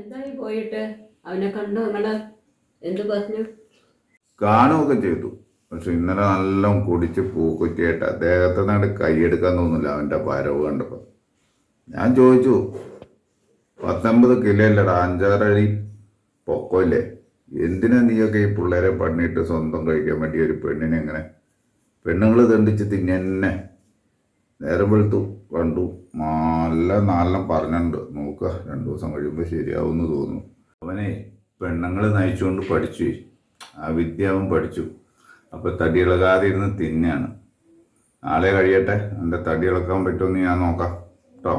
എന്തായി പോയിട്ട് അവനെ കണ്ടോ നിങ്ങള്? എന്ത് പറഞ്ഞു? കാണുകയൊക്കെ ചെയ്തു. പക്ഷെ ഇന്നലെ നല്ല കുടിച്ച് പൂക്കുറ്റിയായിട്ട് അദ്ദേഹത്തെ നാട് കൈയെടുക്കാൻ തോന്നില്ല അവൻ്റെ വരവ് കണ്ടപ്പോൾ. ഞാൻ ചോദിച്ചു, 19 കിലോ അല്ലടാ, 5-6 അടി പൊക്കമില്ലേ, എന്തിനാ നീയൊക്കെ ഈ പിള്ളേരെ പണിയിട്ട് സ്വന്തം കഴിക്കാൻ വേണ്ടി ഒരു പെണ്ണിനെ എങ്ങനെ? പെണ്ണുങ്ങൾ ദണ്ഡിച്ച് തിന്നെ. നേരം വെളുത്തു കണ്ടു, നല്ല പറഞ്ഞിട്ടുണ്ട്, നോക്കുക 2 ദിവസം കഴിയുമ്പോൾ ശരിയാവുമെന്ന് തോന്നുന്നു. അവനെ പെണ്ണുങ്ങൾ നയിച്ചുകൊണ്ട് പഠിച്ചു, ആ വിദ്യ അവൻ പഠിച്ചു. അപ്പോൾ തടി ഇളകാതെ ഇരുന്ന് തിന്നെയാണ്. നാളെ കഴിയട്ടെ, എൻ്റെ തടി ഇളക്കാൻ പറ്റുമെന്ന് ഞാൻ നോക്കാം കേട്ടോ.